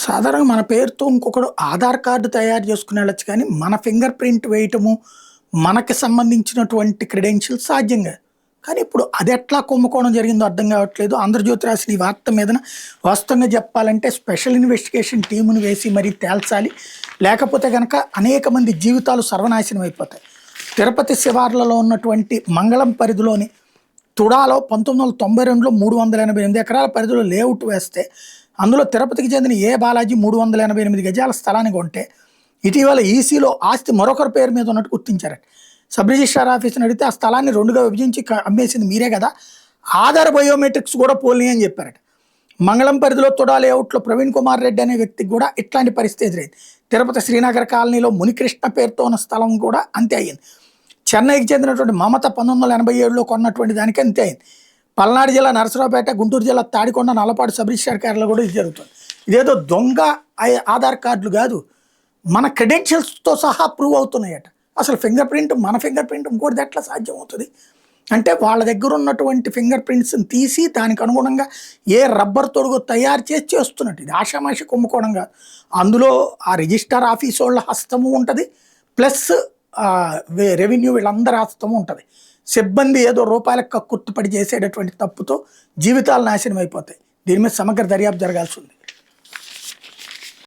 సాధారణంగా మన పేరుతో ఇంకొకడు ఆధార్ కార్డు తయారు చేసుకుని వెళ్ళొచ్చు కానీ, మన ఫింగర్ ప్రింట్ వేయటము, మనకి సంబంధించినటువంటి క్రెడెన్షియల్స్ సాధ్యం కాదు. కానీ ఇప్పుడు అదెట్లా కుంభకోణం జరిగిందో అర్థం కావట్లేదు. 'ఆంధ్రజ్యోతి' రాసిన ఈ వార్త మీదన వాస్తవంగా చెప్పాలంటే స్పెషల్ ఇన్వెస్టిగేషన్ టీముని వేసి మరీ తేల్చాలి. లేకపోతే గనక అనేక మంది జీవితాలు సర్వనాశనం అయిపోతాయి. తిరుపతి శివార్లలో ఉన్నటువంటి మంగళం పరిధిలోని తుడాలో 1992లో 388 ఎకరాల పరిధిలో లేఅవుట్ వేస్తే, అందులో తిరుపతికి చెందిన ఏ బాలాజీ 388 గజాల స్థలాన్ని కొంటే, ఇటీవల ఈసీలో ఆస్తి మరొకరి పేరు మీద ఉన్నట్టు గుర్తించారట. సబ్ రిజిస్ట్రార్ ఆఫీస్ని అడిగితే ఆ స్థలాన్ని 2గా విభజించి అమ్మేసింది మీరే కదా, ఆధార్ బయోమెట్రిక్స్ కూడా పోల్ని అని చెప్పారట. మంగళం పరిధిలో తుడా లేఅవుట్లో ప్రవీణ్ కుమార్ రెడ్డి అనే వ్యక్తికి కూడా ఇట్లాంటి పరిస్థితి ఎదురైంది. తిరుపతి శ్రీనగర్ కాలనీలో మునికృష్ణ పేరుతో ఉన్న స్థలం కూడా అంతే అయ్యింది. చెన్నైకి చెందినటువంటి మమత 1987లో కొన్నటువంటి దానికి అంతే అయింది. పల్నాడు జిల్లా నరసరావుపేట, గుంటూరు జిల్లా తాడికొండ, నల్లపాడు సబ్ రిజిస్ట్రార్ కార్యాలయంలో కూడా ఇది జరుగుతుంది. ఇదేదో దొంగ ఆధార్ కార్డులు కాదు, మన క్రెడెన్షియల్స్తో సహా ప్రూవ్ అవుతున్నాయట. అసలు ఫింగర్ ప్రింట్, మన ఫింగర్ ప్రింట్ ఇంకోటిది ఎట్లా సాధ్యం అవుతుంది? అంటే వాళ్ళ దగ్గర ఉన్నటువంటి ఫింగర్ ప్రింట్స్ని తీసి దానికి అనుగుణంగా ఏ రబ్బర్ తొడుగు తయారు చేసి చేస్తున్నట్టు. ఇది ఆషామాషి కుంభకోణం కాదు. అందులో ఆ రిజిస్టర్ ఆఫీస్ వాళ్ళ హస్తము ఉంటుంది, ప్లస్ రెవెన్యూ వీళ్ళందరి హస్తము ఉంటుంది. సిబ్బంది ఏదో రూపాయలకు కక్కుర్తిపడి చేసేటటువంటి తప్పుతో జీవితాలు నాశనం అయిపోతాయి. దీని మీద సమగ్ర దర్యాప్తు జరగాల్సి ఉంది.